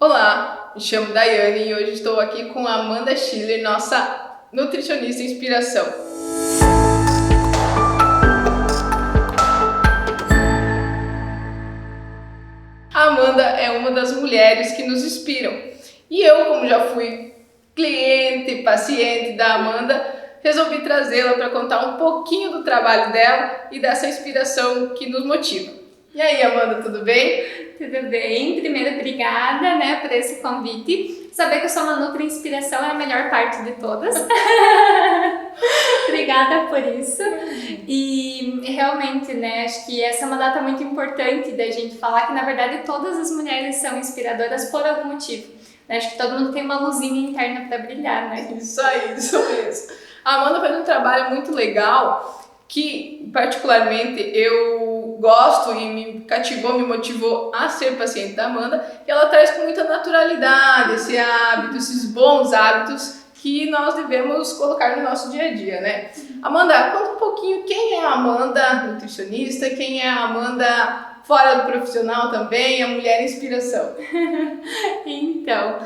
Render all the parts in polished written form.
Olá, me chamo Daiane e hoje estou aqui com a Amanda Schiller, nossa nutricionista inspiração. A Amanda é uma das mulheres que nos inspiram e eu, como já fui cliente, paciente da Amanda, resolvi trazê-la para contar um pouquinho do trabalho dela e dessa inspiração que nos motiva. E aí, Amanda, tudo bem? Tudo bem? Primeiro, obrigada, por esse convite. Saber que eu sou uma Nutri-Inspiração é a melhor parte de todas. Obrigada por isso. E realmente, acho que essa é uma data muito importante da gente falar que, na verdade, todas as mulheres são inspiradoras por algum motivo. Acho que todo mundo tem uma luzinha interna para brilhar, né? Isso aí, isso mesmo. A Amanda faz um trabalho muito legal que, particularmente, eu gosto e me cativou, me motivou a ser paciente da Amanda, que ela traz com muita naturalidade esse hábito, esses bons hábitos que nós devemos colocar no nosso dia a dia, né? Amanda, conta um pouquinho quem é a Amanda nutricionista, quem é a Amanda fora do profissional também, a mulher inspiração. Então,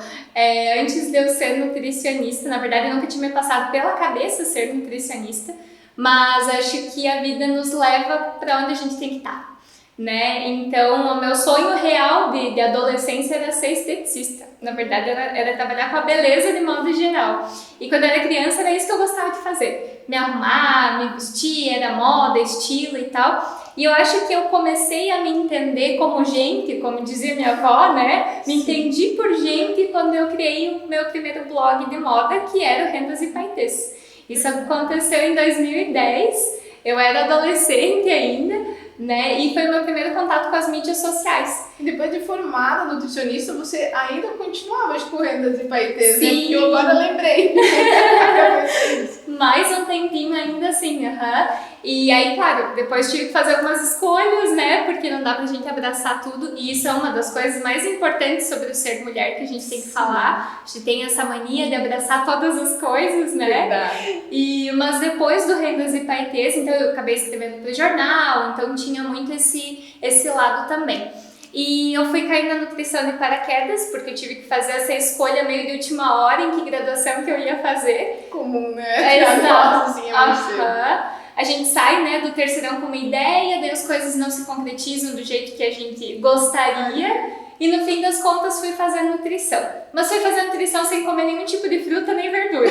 antes de eu ser nutricionista, na verdade eu nunca tinha me passado pela cabeça ser nutricionista, mas acho que a vida nos leva para onde a gente tem que estar, Então, o meu sonho real de adolescência era ser esteticista. Na verdade, era trabalhar com a beleza de modo geral. E quando eu era criança, era isso que eu gostava de fazer. Me arrumar, me vestir, era moda, estilo e tal. E eu acho que eu comecei a me entender como gente, como dizia minha avó, Me entendi por gente quando eu criei o meu primeiro blog de moda, que era o Rendas e Paetês. Isso aconteceu em 2010, eu era adolescente ainda, E foi o meu primeiro contato com as mídias sociais. E depois de formada nutricionista, você ainda continuava com Rendas e Paetês, Sim. Porque eu agora lembrei. Mais um tempinho ainda assim, E aí, claro, depois tive que fazer algumas escolhas, Porque não dá pra gente abraçar tudo. E isso é uma das coisas mais importantes sobre o ser mulher que a gente tem que falar. A gente tem essa mania de abraçar todas as coisas, Verdade. Mas depois do Rendas e Paetês, então eu acabei escrevendo pro jornal, então tinha muito esse lado também. E eu fui cair na nutrição de paraquedas, porque eu tive que fazer essa escolha meio de última hora em que graduação que eu ia fazer. Comum, Exato. A gente sai, do terceirão com uma ideia, daí as coisas não se concretizam do jeito que a gente gostaria. E no fim das contas fui fazer nutrição. Mas fui fazer nutrição sem comer nenhum tipo de fruta nem verdura.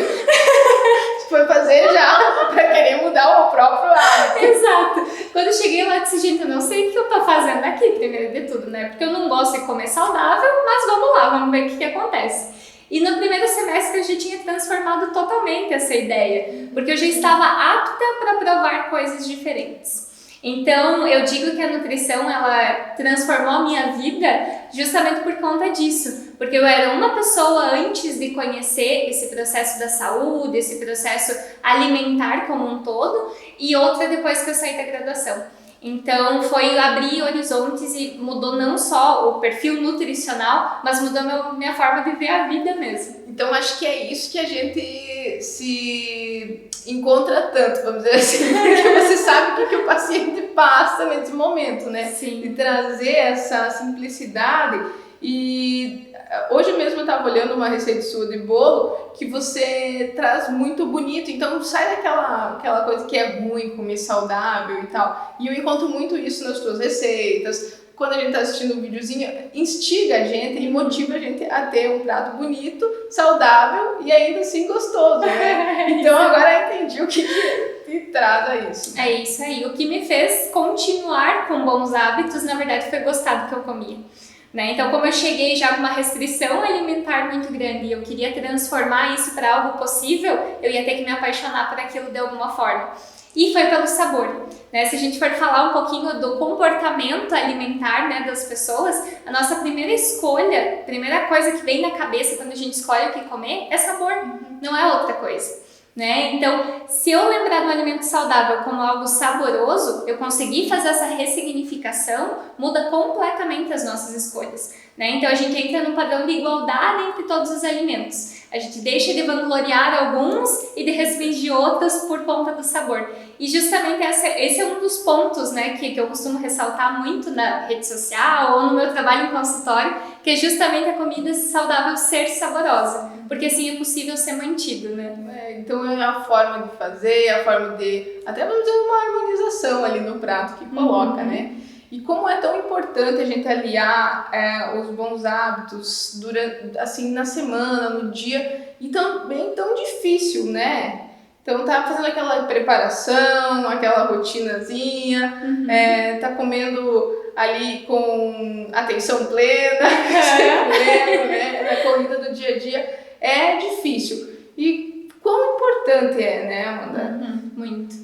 Foi fazer já pra querer mudar o próprio hábito. Exato. Quando eu cheguei lá, eu disse, gente, eu não sei o que eu tô fazendo aqui, primeiro de tudo, Porque eu não gosto de comer saudável, mas vamos lá, vamos ver o que acontece. E no primeiro semestre eu já tinha transformado totalmente essa ideia, porque eu já estava apta para provar coisas diferentes. Então, eu digo que a nutrição, ela transformou a minha vida justamente por conta disso. Porque eu era uma pessoa antes de conhecer esse processo da saúde, esse processo alimentar como um todo, e outra depois que eu saí da graduação. Então, foi abrir horizontes e mudou não só o perfil nutricional, mas mudou minha forma de ver a vida mesmo. Então, acho que é isso que a gente se encontra tanto, vamos dizer assim, porque você sabe o que o paciente passa nesse momento, Sim. De trazer essa simplicidade. E hoje mesmo eu estava olhando uma receita sua de bolo que você traz muito bonito, então sai daquela coisa que é ruim comer saudável e tal. E eu encontro muito isso nas suas receitas. Quando a gente está assistindo um videozinho, instiga a gente e motiva a gente a ter um prato bonito, saudável e ainda assim gostoso, Então agora eu entendi o que traz a isso. É isso aí. O que me fez continuar com bons hábitos, na verdade, foi gostar do que eu comia. Então, como eu cheguei já com uma restrição alimentar muito grande e eu queria transformar isso para algo possível, eu ia ter que me apaixonar por aquilo de alguma forma. E foi pelo sabor. Se a gente for falar um pouquinho do comportamento alimentar das pessoas, a nossa primeira escolha, a primeira coisa que vem na cabeça quando a gente escolhe o que comer é sabor, não é outra coisa. Então, se eu lembrar do alimento saudável como algo saboroso, eu conseguir fazer essa ressignificação, muda completamente as nossas escolhas. Então, a gente entra num padrão de igualdade entre todos os alimentos. A gente deixa de vangloriar alguns e de restringir outros por conta do sabor. E justamente esse é um dos pontos, né, que eu costumo ressaltar muito na rede social ou no meu trabalho em consultório, que é justamente a comida saudável ser saborosa, porque assim é possível ser mantido, né? Então é a forma de fazer, a forma de, até vamos dizer, uma harmonização ali no prato que coloca, né? E como é tão importante a gente aliar os bons hábitos durante, assim, na semana, no dia, e também tão difícil, né? Então tá fazendo aquela preparação, aquela rotinazinha, tá comendo ali com atenção plena, né? Na corrida do dia a dia, é difícil. E quão importante é, né, Amanda? Muito.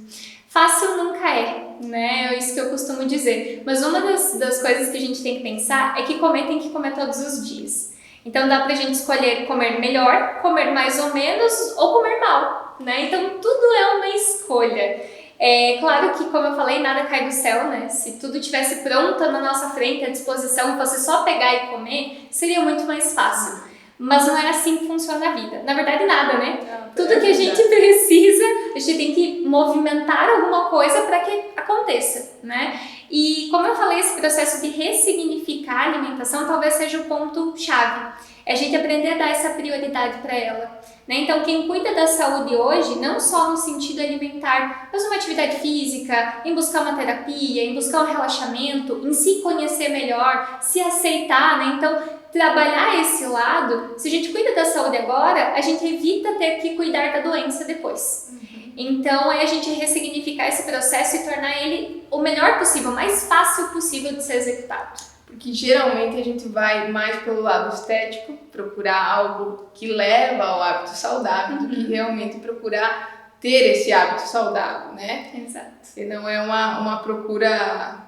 Fácil nunca é, né? É isso que eu costumo dizer. Mas uma das coisas que a gente tem que pensar é que tem que comer todos os dias. Então dá pra gente escolher comer melhor, comer mais ou menos ou comer mal, né? Então tudo é uma escolha. É claro que, como eu falei, nada cai do céu, né? Se tudo tivesse pronto na nossa frente, à disposição, fosse só pegar e comer, seria muito mais fácil. Mas não é assim que funciona a vida. Na verdade, nada, né? Tudo que a gente precisa, a gente tem que movimentar alguma coisa para que aconteça, né? E como eu falei, esse processo de ressignificar a alimentação talvez seja o ponto-chave. É a gente aprender a dar essa prioridade para ela. Né? Então, quem cuida da saúde hoje, não só no sentido alimentar, mas uma atividade física, em buscar uma terapia, em buscar um relaxamento, em se conhecer melhor, se aceitar, né? Então, trabalhar esse lado, se a gente cuida da saúde agora, a gente evita ter que cuidar da doença depois. Então, é a gente ressignificar esse processo e tornar ele o melhor possível, o mais fácil possível de ser executado. Porque geralmente a gente vai mais pelo lado estético, procurar algo que leva ao hábito saudável, do que realmente procurar ter esse hábito saudável, né? Exato. E não é uma procura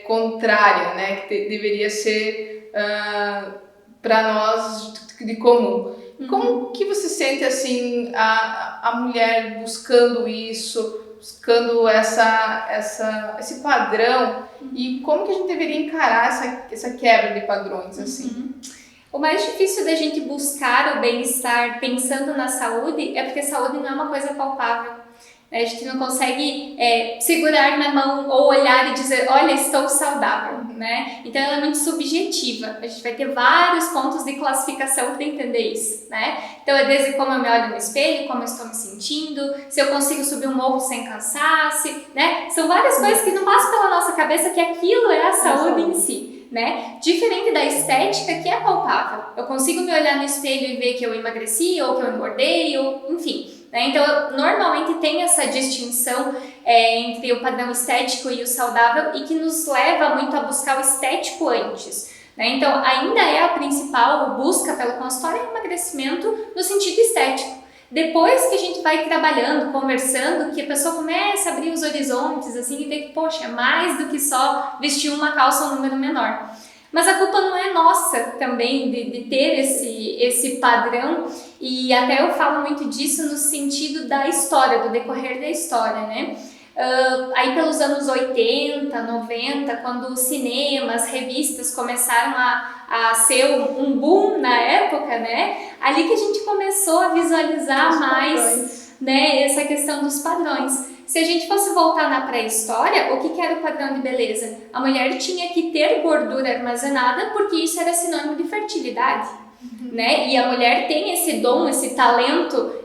contrária, né? Que deveria ser para nós de comum. Como que você sente assim a mulher buscando isso, buscando esse padrão, e como que a gente deveria encarar essa quebra de padrões assim? O mais difícil da gente buscar o bem-estar pensando na saúde é porque a saúde não é uma coisa palpável. A gente não consegue segurar na mão ou olhar e dizer, olha, estou saudável, né? Então ela é muito subjetiva. A gente vai ter vários pontos de classificação para entender isso, né? Então é desde como eu me olho no espelho, como eu estou me sentindo, se eu consigo subir um morro sem cansaço, né? São várias coisas que não passam pela nossa cabeça que aquilo é a saúde em si, né? Diferente da estética, que é palpável. Eu consigo me olhar no espelho e ver que eu emagreci ou que eu engordei, ou enfim. Então, normalmente tem essa distinção entre o padrão estético e o saudável e que nos leva muito a buscar o estético antes. Né? Então, ainda é a principal busca pelo consultório é emagrecimento no sentido estético. Depois que a gente vai trabalhando, conversando, que a pessoa começa a abrir os horizontes assim, e ver que, poxa, é mais do que só vestir uma calça um número menor. Mas a culpa não é nossa também de ter esse padrão, e até eu falo muito disso no sentido da história, do decorrer da história, né? Aí pelos anos 80, 90, quando os cinemas, revistas começaram a ser um boom na época, né? Ali que a gente começou a visualizar mais, né, essa questão dos padrões. Se a gente fosse voltar na pré-história, o que era o padrão de beleza? A mulher tinha que ter gordura armazenada porque isso era sinônimo de fertilidade. Né? E a mulher tem esse dom, esse talento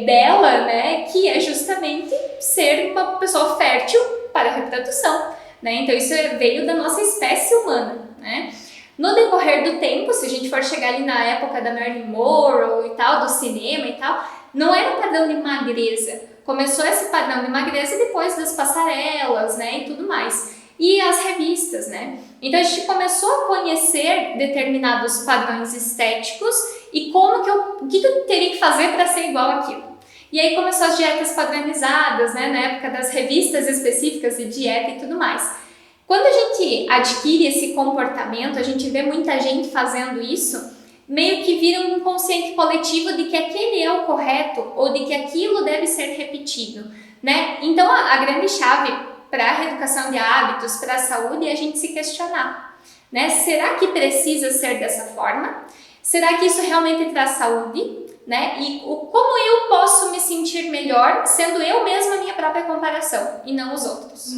dela, né? Que é justamente ser uma pessoa fértil para a reprodução. Né? Então isso veio da nossa espécie humana. Né? No decorrer do tempo, se a gente for chegar ali na época da Marilyn Monroe e tal, do cinema e tal, não era padrão de magreza. Começou esse padrão de magreza depois das passarelas, né, e tudo mais. E as revistas, né? Então a gente começou a conhecer determinados padrões estéticos e o que eu teria que fazer para ser igual àquilo. E aí começou as dietas padronizadas, né, na época das revistas específicas de dieta e tudo mais. Quando a gente adquire esse comportamento, a gente vê muita gente fazendo isso, meio que vira um inconsciente coletivo de que aquele é o correto ou de que aquilo deve ser repetido, né? Então a grande chave para a reeducação de hábitos, para a saúde, é a gente se questionar, né? Será que precisa ser dessa forma? Será que isso realmente traz saúde? né? E como eu posso me sentir melhor sendo eu mesma a minha própria comparação e não os outros.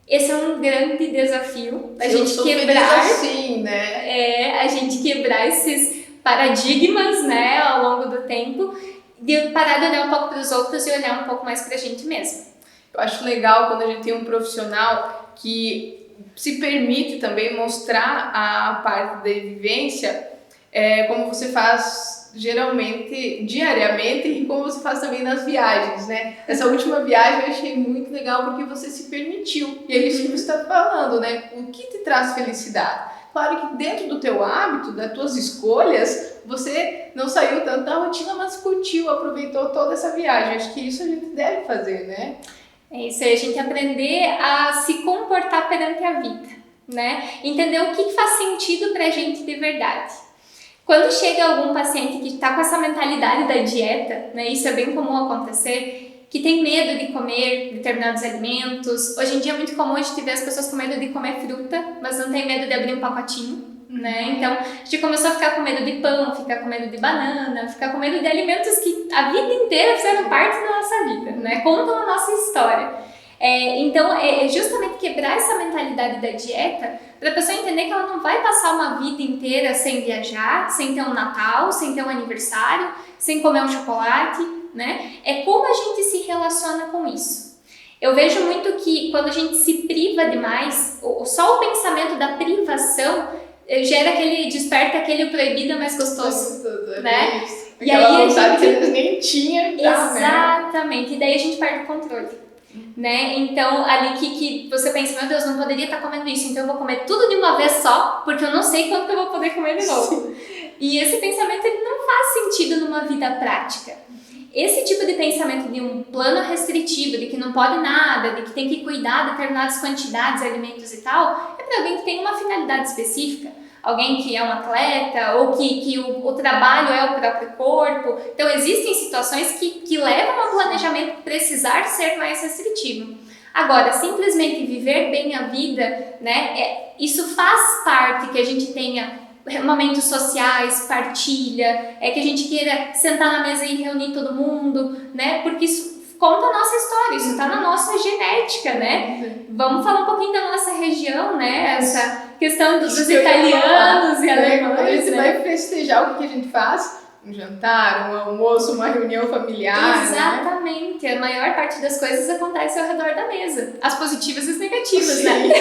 Esse é um grande desafio, a gente quebrar, assim, né? a gente quebrar esses paradigmas, né, ao longo do tempo, de parar de olhar um pouco para os outros e olhar um pouco mais para a gente mesma. Eu acho legal quando a gente tem um profissional que se permite também mostrar a parte da vivência, como você faz geralmente, diariamente, e como você faz também nas viagens, né? Essa última viagem eu achei muito legal porque você se permitiu. E é isso que você está falando, né? O que te traz felicidade? Claro que dentro do teu hábito, das tuas escolhas, você não saiu tanto da rotina, mas curtiu, aproveitou toda essa viagem. Acho que isso a gente deve fazer, né? É isso aí, a gente aprender a se comportar perante a vida, né? Entender o que faz sentido pra gente de verdade. Quando chega algum paciente que está com essa mentalidade da dieta, né? Isso é bem comum acontecer, que tem medo de comer determinados alimentos. Hoje em dia é muito comum a gente ver as pessoas com medo de comer fruta, mas não tem medo de abrir um pacotinho, né? Então, a gente começou a ficar com medo de pão, ficar com medo de banana, ficar com medo de alimentos que a vida inteira fizeram parte da nossa vida, né? Contam a nossa história. Então, é justamente quebrar essa mentalidade da dieta para a pessoa entender que ela não vai passar uma vida inteira sem viajar, sem ter um Natal, sem ter um aniversário, sem comer um chocolate, né? É como a gente se relaciona com isso. Eu vejo muito que quando a gente se priva demais, só o pensamento da privação desperta aquele proibido mais gostoso, né? E aí vontade que eles nem tinham. Exatamente, né? E daí a gente perde o controle. Né? Então, ali que você pensa, meu Deus, não poderia estar comendo isso, então eu vou comer tudo de uma vez só, porque eu não sei quando que eu vou poder comer de novo. E esse pensamento ele não faz sentido numa vida prática. Esse tipo de pensamento de um plano restritivo, de que não pode nada, de que tem que cuidar de determinadas quantidades de alimentos e tal, é para alguém que tem uma finalidade específica. Alguém que é um atleta ou que o trabalho é o próprio corpo. Então, existem situações que levam ao planejamento precisar ser mais restritivo. Agora, simplesmente viver bem a vida, né, isso faz parte que a gente tenha momentos sociais, partilha, que a gente queira sentar na mesa e reunir todo mundo, né, porque isso conta a nossa história, isso está na nossa genética, né? Vamos falar um pouquinho da nossa região, né? Essa questão dos italianos e alemães. Quando a gente né? vai festejar, o que a gente faz? Um jantar, um almoço, uma reunião familiar. Exatamente. Né? A maior parte das coisas acontece ao redor da mesa. As positivas e as negativas, Sim. né?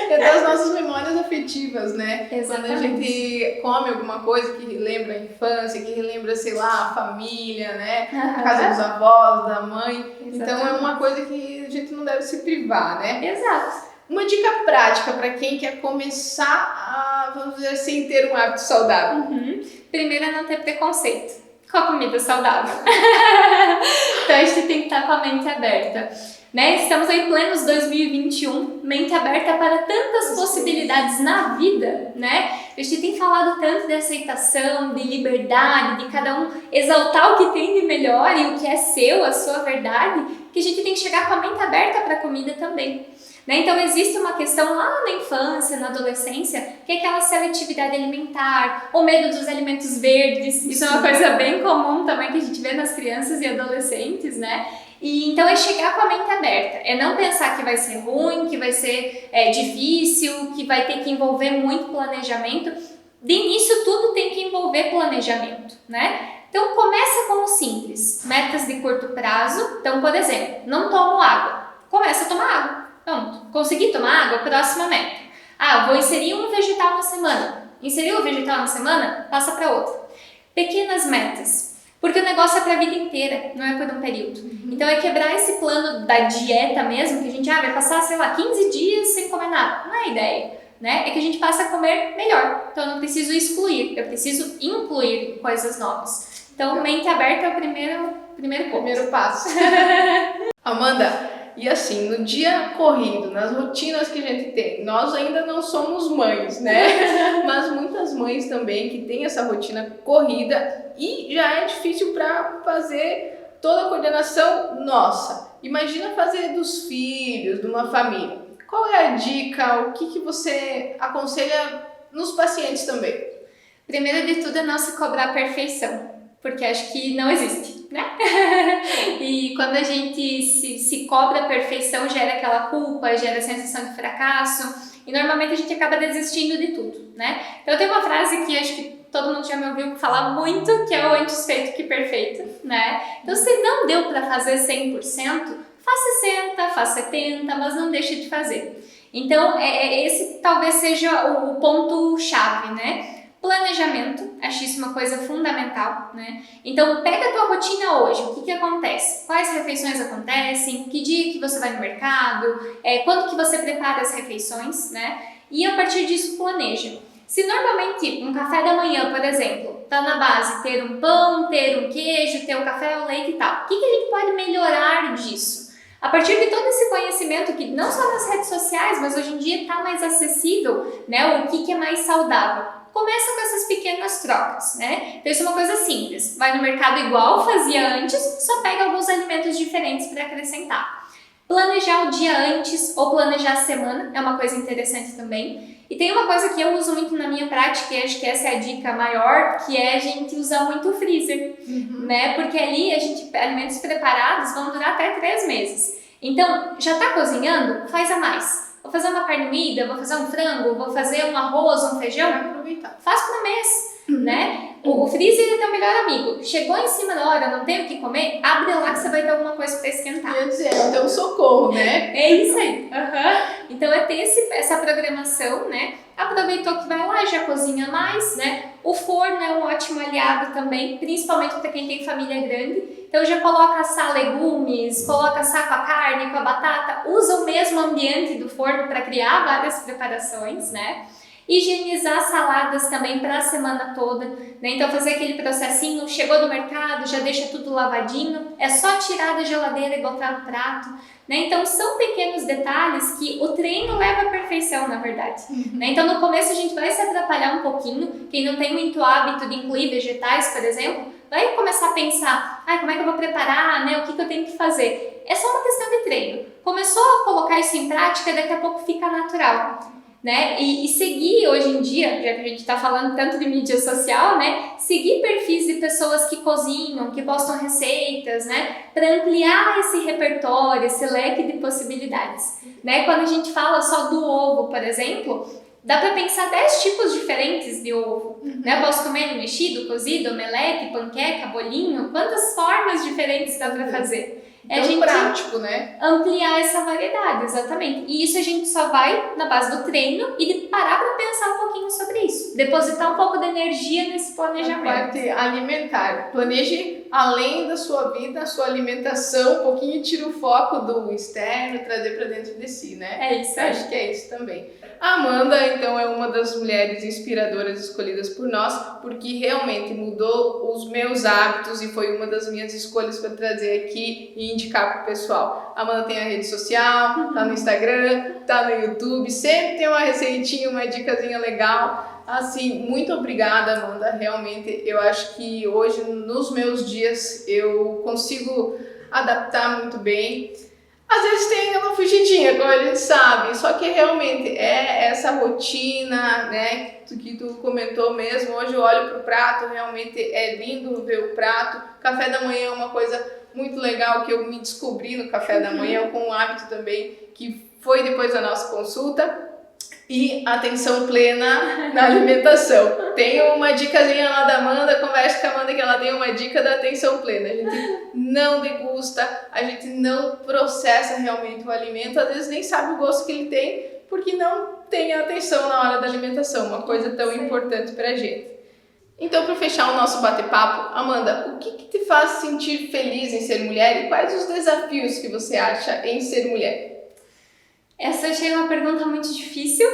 É das nossas memórias afetivas, né? Exatamente. Quando a gente come alguma coisa que relembra a infância, que relembra, sei lá, a família, né? A casa dos avós, da mãe. Exatamente. Então é uma coisa que a gente não deve se privar, né? Exato. Uma dica prática para quem quer começar a, vamos dizer assim, ter um hábito saudável. Primeiro é não ter preconceito com a comida saudável. Então a gente tem que estar com a mente aberta. Né? Estamos aí plenos 2021, mente aberta para tantas possibilidades na vida, né? A gente tem falado tanto de aceitação, de liberdade, de cada um exaltar o que tem de melhor e o que é seu, a sua verdade, que a gente tem que chegar com a mente aberta para a comida também. Né? Então existe uma questão lá na infância, na adolescência, que é aquela seletividade alimentar, o medo dos alimentos verdes. Isso é uma coisa bem comum também que a gente vê nas crianças e adolescentes, né? E então é chegar com a mente aberta, é não pensar que vai ser ruim, que vai ser difícil, que vai ter que envolver muito planejamento. De início tudo tem que envolver planejamento, né? Então começa com o simples, metas de curto prazo. Então, por exemplo, não tomo água, começa a tomar água. Pronto, consegui tomar água, próxima meta. Vou inserir um vegetal na semana. Inseriu o vegetal na semana, passa para outra. Pequenas metas, porque o negócio é para a vida inteira, não é por um período. Então é quebrar esse plano da dieta mesmo, que a gente vai passar, sei lá, 15 dias sem comer nada. Não é a ideia, né? É que a gente passa a comer melhor. Então eu não preciso excluir, eu preciso incluir coisas novas. Então mente aberta é o primeiro ponto. Primeiro passo. Amanda, e assim, no dia corrido, nas rotinas que a gente tem, nós ainda não somos mães, né? Mas muitas mães também que têm essa rotina corrida e já é difícil para fazer toda a coordenação nossa. Imagina fazer dos filhos, de uma família. Qual é a dica? O que você aconselha nos pacientes também? Primeiro de tudo é não se cobrar a perfeição. porque acho que não existe, né? E quando a gente se cobra a perfeição, gera aquela culpa, gera a sensação de fracasso, e normalmente a gente acaba desistindo de tudo, né? Então tem uma frase que acho que todo mundo já me ouviu falar muito, que é o antes feito que perfeito, né? Então se não deu para fazer 100%, faz 60, faz 70, mas não deixe de fazer. Então esse talvez seja o ponto-chave, né? Planejamento, acho isso uma coisa fundamental, né? Então, pega a tua rotina hoje, o que acontece? Quais refeições acontecem? Que dia que você vai no mercado? Quando que você prepara as refeições, né? E a partir disso, planeja. Se normalmente um café da manhã, por exemplo, tá na base ter um pão, ter um queijo, ter um café ao leite e tal, o que a gente pode melhorar disso? A partir de todo esse conhecimento que não só nas redes sociais, mas hoje em dia está mais acessível, né? O que é mais saudável? Começa com essas pequenas trocas, né? Então isso é uma coisa simples. Vai no mercado igual fazia antes, só pega alguns alimentos diferentes para acrescentar. Planejar o dia antes ou planejar a semana é uma coisa interessante também. E tem uma coisa que eu uso muito na minha prática, e acho que essa é a dica maior, que é a gente usar muito o freezer, né? Porque ali alimentos preparados vão durar até 3 meses. Então, já tá cozinhando? Faz a mais. Vou fazer uma carne moída, vou fazer um frango, vou fazer um arroz, um feijão. Aproveitar. Faz por um mês, né? O freezer é teu melhor amigo. Chegou em cima da hora, não tem o que comer, abre lá que você vai ter alguma coisa para esquentar. Quer dizer, é um socorro, né? É isso aí. Então é ter essa programação, né? Aproveitou que vai lá, já cozinha mais, né? O forno é um ótimo aliado também, principalmente para quem tem família grande. Então já coloca assar legumes, coloca assar com a carne, com a batata, usa o mesmo ambiente do forno para criar várias preparações, né? Higienizar saladas também para a semana toda, né? Então fazer aquele processinho, chegou do mercado, já deixa tudo lavadinho, é só tirar da geladeira e botar no prato, né? Então são pequenos detalhes que o treino leva à perfeição, na verdade, né? Então no começo a gente vai se atrapalhar um pouquinho, quem não tem muito hábito de incluir vegetais, por exemplo, vai começar a pensar, como é que eu vou preparar, né? O que eu tenho que fazer? É só uma questão de treino. Começou a colocar isso em prática, daqui a pouco fica natural. Né? E seguir hoje em dia, já que a gente está falando tanto de mídia social, né? Seguir perfis de pessoas que cozinham, que postam receitas, né? Para ampliar esse repertório, esse leque de possibilidades, né? Quando a gente fala só do ovo, por exemplo, dá para pensar 10 tipos diferentes de ovo, né? Posso comer ele mexido, cozido, omelete, panqueca, bolinho, quantas formas diferentes dá para fazer? É a gente prático, né? Ampliar essa variedade, exatamente. E isso a gente só vai na base do treino e de parar para pensar um pouquinho sobre isso. Depositar um pouco de energia nesse planejamento. A parte alimentar. Planeje além da sua vida, a sua alimentação, um pouquinho tira o foco do externo, trazer para dentro de si, né? É isso aí. Acho que é isso também. A Amanda, então, é uma das mulheres inspiradoras escolhidas por nós, porque realmente mudou os meus hábitos e foi uma das minhas escolhas para trazer aqui e indicar para o pessoal. A Amanda tem a rede social, tá no Instagram, tá no YouTube, sempre tem uma receitinha, uma dicasinha legal. Assim, muito obrigada, Amanda. Realmente, eu acho que hoje, nos meus dias, eu consigo adaptar muito bem. Às vezes tem aquela fugidinha, como a gente sabe, só que realmente é essa rotina, né, que tu comentou mesmo. Hoje eu olho pro prato, realmente é lindo ver o prato. Café da manhã é uma coisa muito legal que eu me descobri no café da manhã, com um hábito também que foi depois da nossa consulta. E atenção plena na alimentação. Tem uma dicasinha lá da Amanda, conversa com a Amanda que ela tem uma dica da atenção plena. A gente não degusta, a gente não processa realmente o alimento, às vezes nem sabe o gosto que ele tem, porque não tem atenção na hora da alimentação, uma coisa tão importante pra gente. Então, para fechar o nosso bate-papo, Amanda, o que te faz sentir feliz em ser mulher e quais os desafios que você acha em ser mulher? Essa eu achei uma pergunta muito difícil,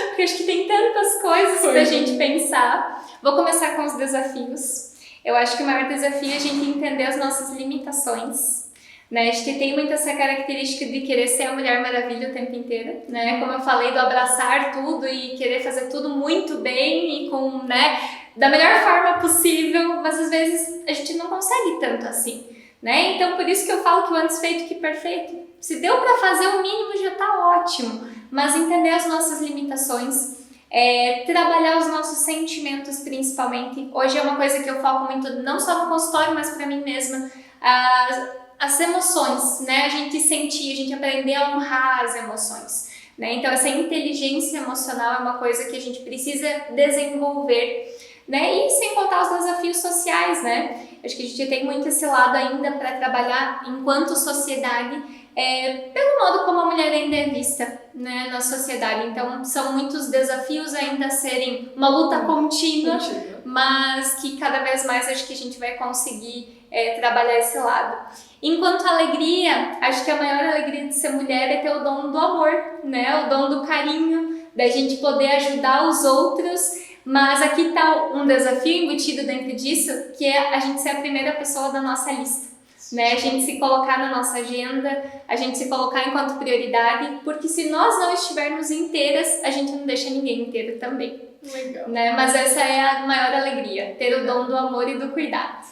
porque acho que tem tantas coisas pra gente pensar. Vou começar com os desafios. Eu acho que o maior desafio é a gente entender as nossas limitações, né? A gente tem muito essa característica de querer ser a Mulher Maravilha o tempo inteiro, né? Como eu falei, do abraçar tudo e querer fazer tudo muito bem e com, né, da melhor forma possível, mas às vezes a gente não consegue tanto assim, né? Então por isso que eu falo que o antes feito que perfeito. Se deu para fazer o mínimo já tá ótimo, mas entender as nossas limitações, Trabalhar os nossos sentimentos principalmente. Hoje é uma coisa que eu foco muito, não só no consultório, mas para mim mesma. As emoções, né? A gente sentir, a gente aprender a honrar as emoções, né? Então essa inteligência emocional é uma coisa que a gente precisa desenvolver, né? E sem contar os desafios sociais, né? Acho que a gente tem muito esse lado ainda para trabalhar enquanto sociedade, pelo modo como a mulher ainda é vista, né, na sociedade. Então são muitos desafios ainda a serem uma luta contínua, mas que cada vez mais acho que a gente vai conseguir trabalhar esse lado. Enquanto alegria, acho que a maior alegria de ser mulher é ter o dom do amor, né? O dom do carinho, da gente poder ajudar os outros. Mas aqui está um desafio embutido dentro disso, que é a gente ser a primeira pessoa da nossa lista, né? A gente se colocar na nossa agenda, a gente se colocar enquanto prioridade, porque se nós não estivermos inteiras, a gente não deixa ninguém inteiro também. Legal. Né? Mas essa é a maior alegria, ter o dom do amor e do cuidado.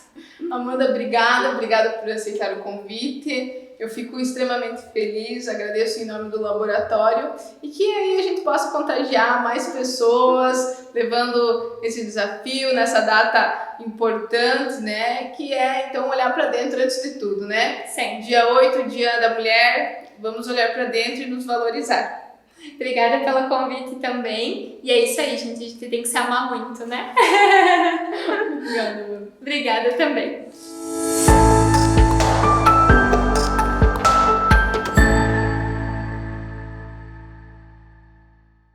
Amanda, obrigada por aceitar o convite. Eu fico extremamente feliz, agradeço em nome do laboratório e que aí a gente possa contagiar mais pessoas, levando esse desafio nessa data importante, né? Que é, então, olhar para dentro antes de tudo, né? Sim. Dia 8, Dia da Mulher, vamos olhar para dentro e nos valorizar. Obrigada pelo convite também. E é isso aí, gente. A gente tem que se amar muito, né? Obrigada, Amanda. Obrigada também.